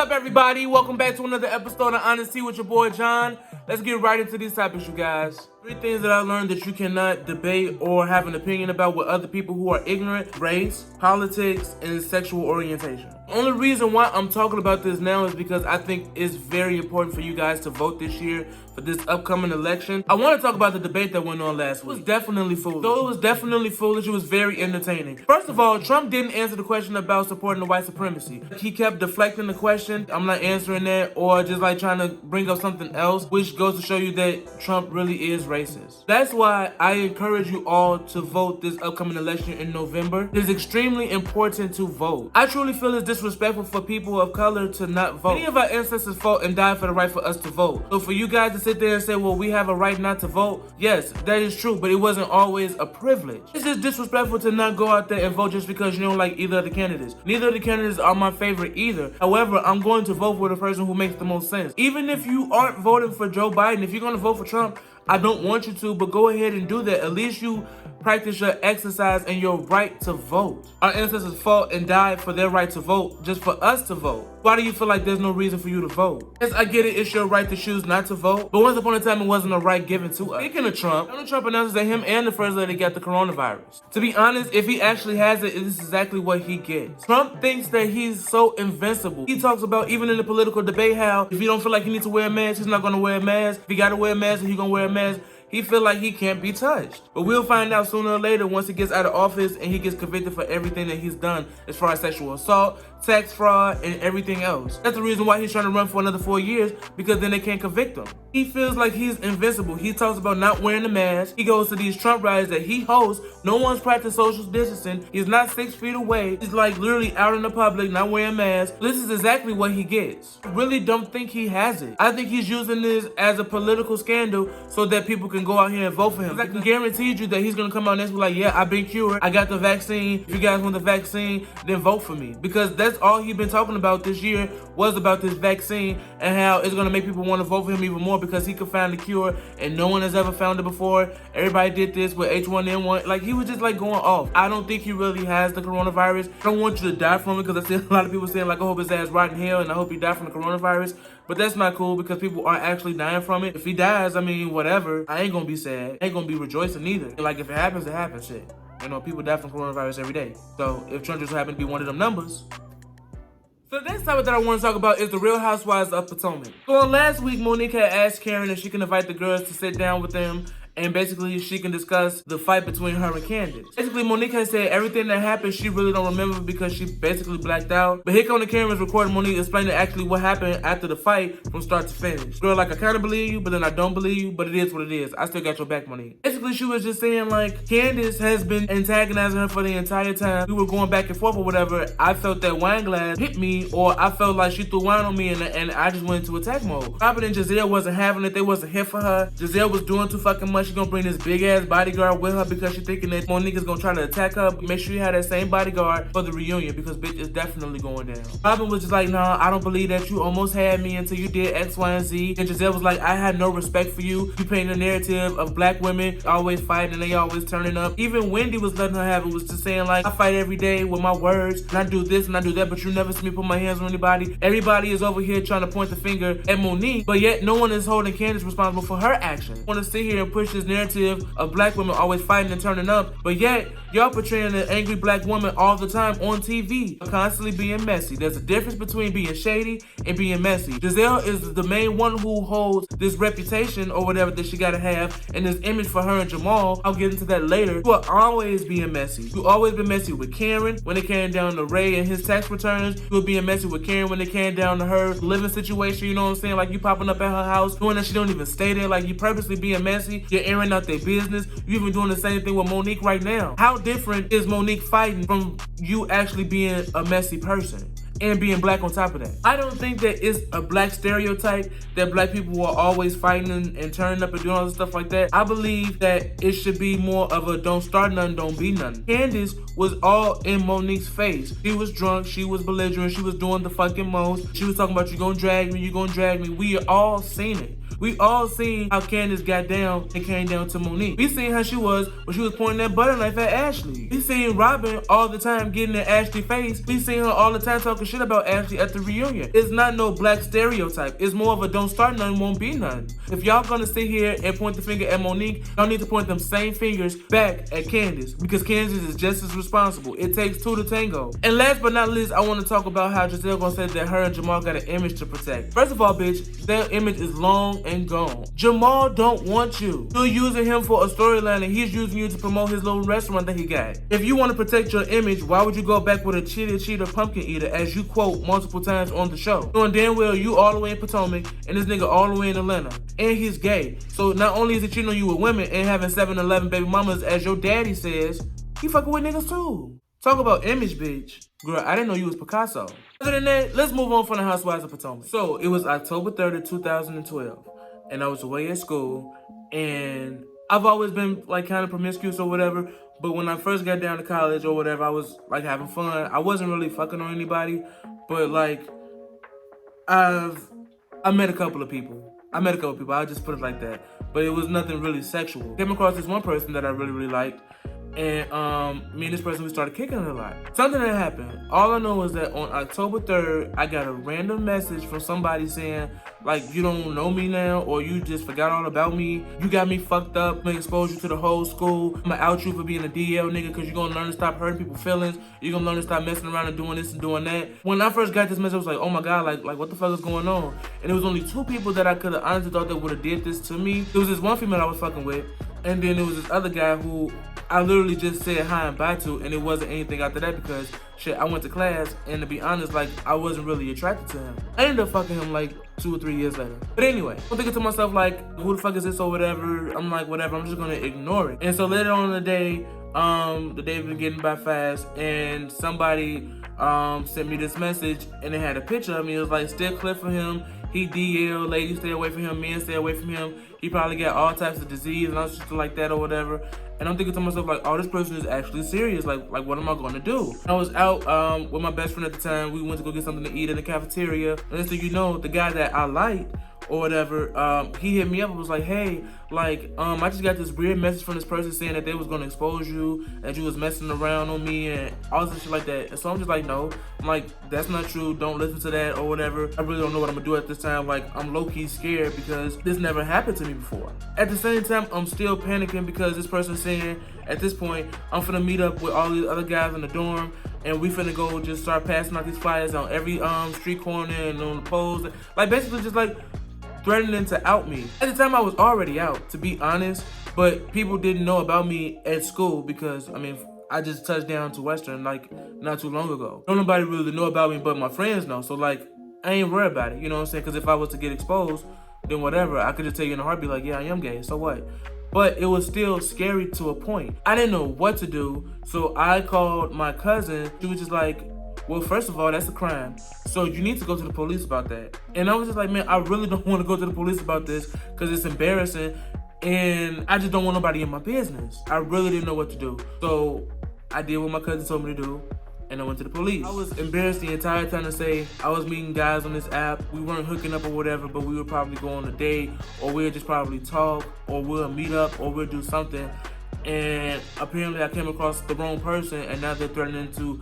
up, everybody? Welcome back to another episode of HonesTEA with your boy John. Let's get right into these topics, you guys. 3 things that I learned that you cannot debate or have an opinion about with other people who are ignorant: race, politics, and sexual orientation. The only reason why I'm talking about this now is because I think it's very important for you guys to vote this year for this upcoming election. I want to talk about the debate that went on last week. It was definitely foolish. Though it was definitely foolish, it was very entertaining. First of all, Trump didn't answer the question about supporting the white supremacy. He kept deflecting the question. I'm not answering that, or just like trying to bring up something else, which goes to show you that Trump really is racist. That's why I encourage you all to vote this upcoming election in November. It is extremely important to vote. I truly feel it's disrespectful for people of color to not vote. Many of our ancestors fought and died for the right for us to vote. So for you guys to sit there and say, well, we have a right not to vote, yes, that is true, but it wasn't always a privilege. It's just disrespectful to not go out there and vote just because you don't like either of the candidates. Neither of the candidates are my favorite either. However, I'm going to vote for the person who makes the most sense. Even if you aren't voting for Joe Biden, if you're going to vote for Trump, I don't want you to, but go ahead and do that. At least you practice your exercise and your right to vote. Our ancestors fought and died for their right to vote, just for us to vote. Why do you feel like there's no reason for you to vote? Yes, I get it, it's your right to choose not to vote, but once upon a time it wasn't a right given to us. Speaking of Trump, Donald Trump announces that him and the first lady got the coronavirus. To be honest, if he actually has it, this is exactly what he gets. Trump thinks that he's so invincible. He talks about, even in the political debate, how if he don't feel like he needs to wear a mask, he's not gonna wear a mask. If he gotta wear a mask, then he's gonna wear a mask. He feel like he can't be touched. But we'll find out sooner or later once he gets out of office and he gets convicted for everything that he's done as far as sexual assault, tax fraud, and everything else. That's the reason why he's trying to run for another 4 years, because then they can't convict him. He feels like he's invincible. He talks about not wearing a mask. He goes to these Trump rallies that he hosts. No one's practicing social distancing. He's not 6 feet away. He's like literally out in the public, not wearing masks. This is exactly what he gets. I really don't think he has it. I think he's using this as a political scandal so that people can go out here and vote for him. I can guarantee you that he's gonna come out next week like, yeah, I've been cured. I got the vaccine. If you guys want the vaccine, then vote for me. Because that's all he's been talking about this year, was about this vaccine and how it's gonna make people want to vote for him even more because he could find the cure and no one has ever found it before. Everybody did this with H1N1. Like, he was just like going off. I don't think he really has the coronavirus. I don't want you to die from it, because I see a lot of people saying like, I hope his ass rot in hell and I hope he died from the coronavirus. But that's not cool, because people aren't actually dying from it. If he dies, I mean, whatever. I ain't gonna be sad. I ain't gonna be rejoicing either. Like, if it happens, it happens, shit. You know, people die from coronavirus every day. So if Trump just happened to be one of them numbers. So the next topic that I want to talk about is the Real Housewives of Potomac. So last week, Monique had asked Karen if she can invite the girls to sit down with them, and basically she can discuss the fight between her and Candace. Basically, Monique has said everything that happened she really don't remember because she basically blacked out. But here come the cameras recording Monique explaining actually what happened after the fight from start to finish. Girl, like, I kind of believe you, but then I don't believe you, but it is what it is. I still got your back, Monique. Basically, she was just saying like, Candace has been antagonizing her for the entire time. We were going back and forth or whatever. I felt that wine glass hit me, or I felt like she threw wine on me, and I just went into attack mode. Robin and Giselle wasn't having it. They wasn't here for her. Giselle was doing too fucking much. She gonna bring this big ass bodyguard with her because she thinking that Monique is gonna try to attack her. Make sure you have that same bodyguard for the reunion, because bitch is definitely going down. Robin was just like, nah, I don't believe that. You almost had me until you did X, Y, and Z. And Giselle was like, I had no respect for you. You paint a narrative of black women always fighting and they always turning up. Even Wendy was letting her have it, was just saying like, I fight every day with my words, and I do this and I do that, but you never see me put my hands on anybody. Everybody is over here trying to point the finger at Monique, but yet no one is holding Candace responsible for her actions. Want to sit here and push this narrative of black women always fighting and turning up, but yet y'all portraying an angry black woman all the time on TV, constantly being messy. There's a difference between being shady and being messy. Giselle is the main one who holds this reputation or whatever that she gotta have, and this image for her and Jamal. I'll get into that later. You are always being messy. You always been messy with Karen when it came down to Ray and his tax returns. You were being messy with Karen when it came down to her living situation, you know what I'm saying? Like, you popping up at her house, doing that she don't even stay there. Like, you purposely being messy. You're airing out their business. You even doing the same thing with Monique right now. How different is Monique fighting from you actually being a messy person and being black on top of that? I don't think that it's a black stereotype that black people are always fighting and turning up and doing all this stuff like that. I believe that it should be more of a don't start nothing, don't be nothing. Candace was all in Monique's face. She was drunk, she was belligerent, she was doing the fucking most. She was talking about, you gonna drag me, you gonna drag me. We all seen it. We all seen how Candace got down and came down to Monique. We seen how she was when she was pointing that butter knife at Ashley. We seen Robin all the time getting in Ashley's face. We seen her all the time talking shit shit about Ashley at the reunion. It's not no black stereotype. It's more of a don't start nothing, won't be nothing. If y'all gonna sit here and point the finger at Monique, y'all need to point them same fingers back at Candace, because Candace is just as responsible. It takes two to tango. And last but not least, I want to talk about how Giselle gonna say that her and Jamal got an image to protect. First of all, bitch, their image is long and gone. Jamal don't want you. You're using him for a storyline, and he's using you to promote his little restaurant that he got. If you want to protect your image, why would you go back with a cheater pumpkin eater, as you quote multiple times on the show? Knowing damn well you all the way in Potomac and this nigga all the way in Atlanta, and he's gay. So not only is he cheating on you with women and having 7-11 baby mamas, as your daddy says, he fucking with niggas too. Talk about image, bitch. Girl, I didn't know you was Picasso. Other than that, let's move on from the Housewives of Potomac. So it was October 3rd, 2012, and I was away at school, and I've always been like kind of promiscuous or whatever, but when I first got down to college or whatever, I was like having fun. I wasn't really fucking on anybody, but like I met a couple of people. I'll just put it like that. But it was nothing really sexual. Came across this one person that I really, really liked. And me and this person, we started kicking it a lot. Something that happened. All I know is that on October 3rd, I got a random message from somebody saying, like, you don't know me now, or you just forgot all about me. You got me fucked up. I'm gonna expose you to the whole school. I'm gonna out you for being a DL nigga, because you're gonna learn to stop hurting people's feelings. You're gonna learn to stop messing around and doing this and doing that. When I first got this message, I was like, oh my God, like what the fuck is going on? And it was only two people that I could have honestly thought that would have did this to me. There was this one female I was fucking with, and then there was this other guy who I literally just said hi and bye to, and it wasn't anything after that because, shit, I went to class, and to be honest, like, I wasn't really attracted to him. I ended up fucking him, like, 2 or 3 years later. But anyway, I'm thinking to myself, like, who the fuck is this or whatever? I'm like, whatever, I'm just gonna ignore it. And so later on in the day been getting by fast, and somebody sent me this message, and it had a picture of me. It was like, still clear for him. He DL, ladies stay away from him, men stay away from him. He probably got all types of disease and all shit like that or whatever. And I'm thinking to myself, like, oh, this person is actually serious. Like what am I going to do? I was out with my best friend at the time. We went to go get something to eat in the cafeteria. And so, you know, the guy that I liked or whatever, he hit me up and was like, hey, like, I just got this weird message from this person saying that they was gonna expose you, that you was messing around on me and all this shit like that. And so I'm just like, no, I'm like, that's not true, don't listen to that or whatever. I really don't know what I'm gonna do at this time. Like, I'm low-key scared because this never happened to me before. At the same time, I'm still panicking because this person's saying, at this point, I'm finna meet up with all these other guys in the dorm, and we finna go just start passing out these flyers on every street corner and on the poles. Like, basically just like threatening to out me. At the time, I was already out, to be honest, but people didn't know about me at school because, I mean, I just touched down to Western, like, not too long ago. Don't nobody really know about me, but my friends know, so, like, I ain't worried about it, you know what I'm saying? Because if I was to get exposed, then whatever, I could just tell you in a heartbeat, like, yeah, I am gay, so what? But it was still scary to a point. I didn't know what to do, so I called my cousin. She was just like, well, first of all, that's a crime, so you need to go to the police about that. And I was just like, man, I really don't want to go to the police about this because it's embarrassing, and I just don't want nobody in my business. I really didn't know what to do. So I did what my cousin told me to do, and I went to the police. I was embarrassed the entire time to say I was meeting guys on this app. We weren't hooking up or whatever, but we would probably go on a date, or we'll just probably talk, or we'll meet up, or we'll do something. And apparently I came across the wrong person, and now they're threatening to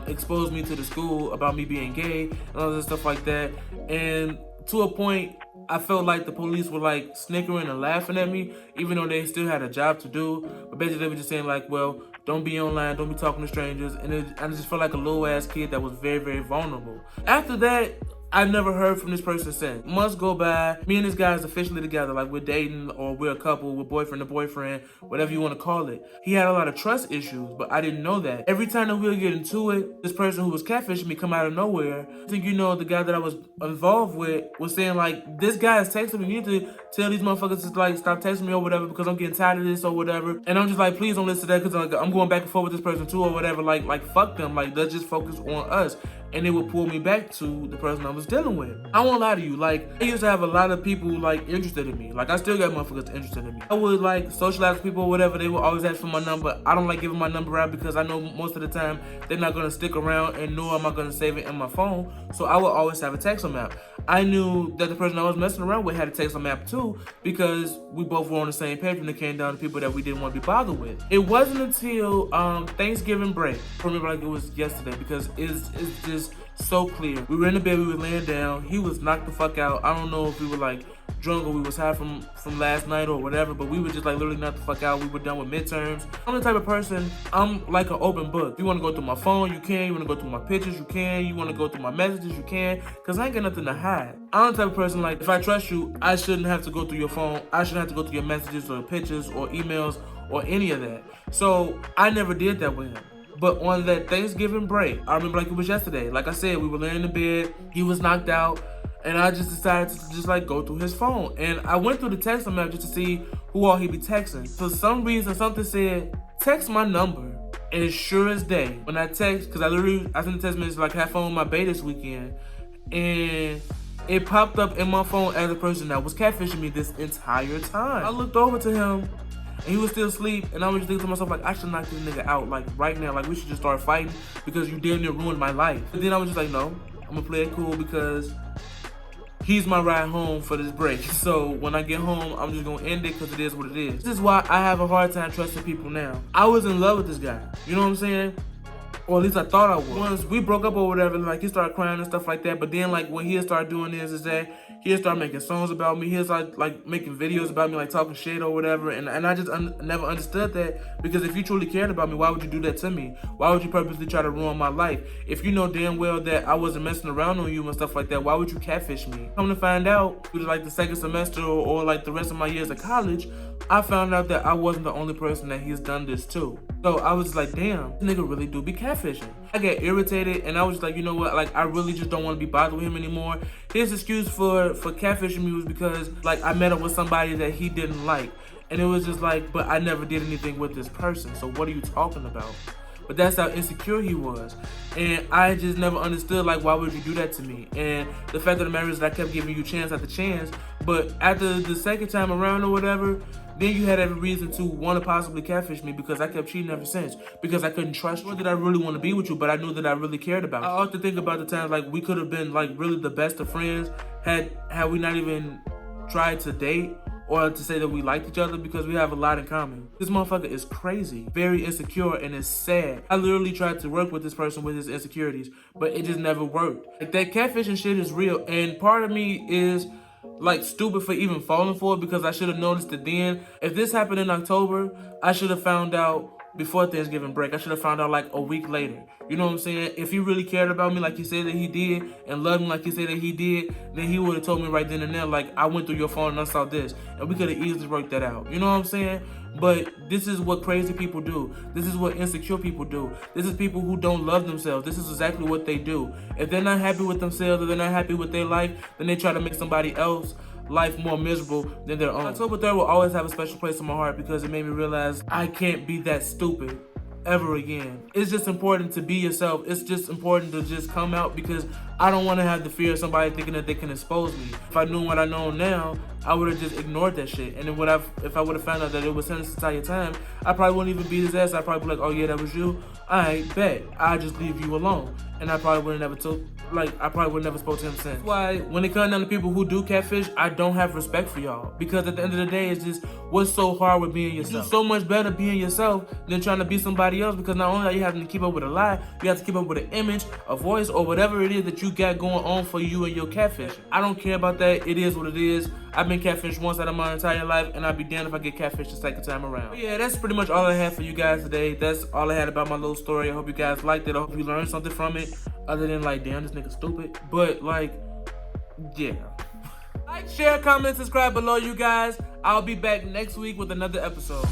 expose me to the school about me being gay and all this stuff like that. And to a point, I felt like the police were like snickering and laughing at me, even though they still had a job to do. But basically they were just saying like, well, don't be online, don't be talking to strangers. And I just felt like a little ass kid that was very, very vulnerable. After that, I never heard from this person since. Months go by, me and this guy is officially together, like we're dating or we're a couple, we're boyfriend to boyfriend, whatever you want to call it. He had a lot of trust issues, but I didn't know that. Every time that we would get into it, this person who was catfishing me come out of nowhere. I think, you know, the guy that I was involved with was saying like, this guy is texting me, you need to tell these motherfuckers to like stop texting me or whatever because I'm getting tired of this or whatever. And I'm just like, please don't listen to that because like, I'm going back and forth with this person too or whatever. Like fuck them, like let's just focus on us. And it would pull me back to the person I was dealing with. I won't lie to you, like, I used to have a lot of people, like, interested in me. Like, I still got motherfuckers interested in me. I would, like, socialize with people or whatever. They would always ask for my number. I don't like giving my number out because I know most of the time they're not gonna stick around, and nor am I gonna save it in my phone. So I would always have a text on app. I knew that the person I was messing around with had a text on app too because we both were on the same page when it came down to people that we didn't want to be bothered with. It wasn't until Thanksgiving break, I remember like it was yesterday because it's just so clear. We were in the bed, we were laying down. He was knocked the fuck out. I don't know if we were like drunk or we was high from last night or whatever, but we were just like literally knocked the fuck out. We were done with midterms. I'm the type of person, I'm like an open book. If you wanna go through my phone, you can. You wanna go through my pictures, you can. You wanna go through my messages, you can. Cause I ain't got nothing to hide. I'm the type of person like, if I trust you, I shouldn't have to go through your phone. I shouldn't have to go through your messages or pictures or emails or any of that. So I never did that with him. But on that Thanksgiving break, I remember like it was yesterday. Like I said, we were laying in the bed, he was knocked out, and I just decided to just like go through his phone. And I went through the text message just to see who all he be texting. For some reason, something said, text my number. And it's sure as day, when I text, because I sent the text message like, have fun with my bae this weekend. And it popped up in my phone as a person that was catfishing me this entire time. I looked over to him, and he was still asleep, and I was just thinking to myself, like, I should knock this nigga out, like, right now. Like, we should just start fighting because you damn near ruined my life. But then I was just like, no, I'm gonna play it cool because he's my ride home for this break. So when I get home, I'm just gonna end it because it is what it is. This is why I have a hard time trusting people now. I was in love with this guy, you know what I'm saying? Or at least I thought I was. Once we broke up or whatever, like, he started crying and stuff like that. But then, like, what he'll start doing is that he'll start making songs about me. He'll start, like, making videos about me, like, talking shit or whatever. And I just never understood that. Because if you truly cared about me, why would you do that to me? Why would you purposely try to ruin my life? If you know damn well that I wasn't messing around on you and stuff like that, why would you catfish me? Come to find out, through, like, the second semester or like, the rest of my years at college, I found out that I wasn't the only person that he's done this to. So I was just like, damn, this nigga really do be catfishing. I get irritated, and I was just like, you know what, like, I really just don't want to be bothered with him anymore. His excuse for catfishing me was because, like, I met up with somebody that he didn't like. And it was just like, but I never did anything with this person, so what are you talking about? But that's how insecure he was. And I just never understood, like, why would you do that to me? And the fact of the matter is that I kept giving you chance after chance, but after the second time around or whatever, then you had every reason to want to possibly catfish me because I kept cheating ever since. Because I couldn't trust you. Or that I really want to be with you, but I knew that I really cared about you. I often think about the times, like, we could have been, like, really the best of friends had we not even tried to date or to say that we liked each other, because we have a lot in common. This motherfucker is crazy, very insecure, and it's sad. I literally tried to work with this person with his insecurities, but it just never worked. Like, that catfishing shit is real, and part of me is like stupid for even falling for it because I should have noticed it then. If this happened in October, I should have found out before Thanksgiving break. I should have found out like a week later. You know what I'm saying? If he really cared about me like he said that he did and loved me like he said that he did, then he would have told me right then and there, like, I went through your phone and I saw this. And we could have easily worked that out. You know what I'm saying? But this is what crazy people do. This is what insecure people do. This is people who don't love themselves. This is exactly what they do. If they're not happy with themselves or they're not happy with their life, then they try to make somebody else life more miserable than their own. October 3rd will always have a special place in my heart because it made me realize I can't be that stupid ever again. It's just important to be yourself. It's just important to just come out because I don't want to have the fear of somebody thinking that they can expose me. If I knew what I know now, I would have just ignored that shit. And then if I would have found out that it was him this entire time, I probably wouldn't even beat his ass. I'd probably be like, oh yeah, that was you? I bet. I'd just leave you alone. And I probably would have never spoke to him since. That's why when it comes down to people who do catfish, I don't have respect for y'all. Because at the end of the day, it's just, what's so hard with being yourself? It's so much better being yourself than trying to be somebody else, because not only are you having to keep up with a lie, you have to keep up with an image, a voice, or whatever it is that you got going on for you and your catfish. I don't care about that. It is what it is. I've been catfished once out of my entire life, and I'd be damned if I get catfished the second time around. But yeah, that's pretty much all I had for you guys today. That's all I had about my little story. I hope you guys liked it. I hope you learned something from it, other than like, damn, this nigga stupid. But like, yeah. Like, share, comment, subscribe below, you guys. I'll be back next week with another episode.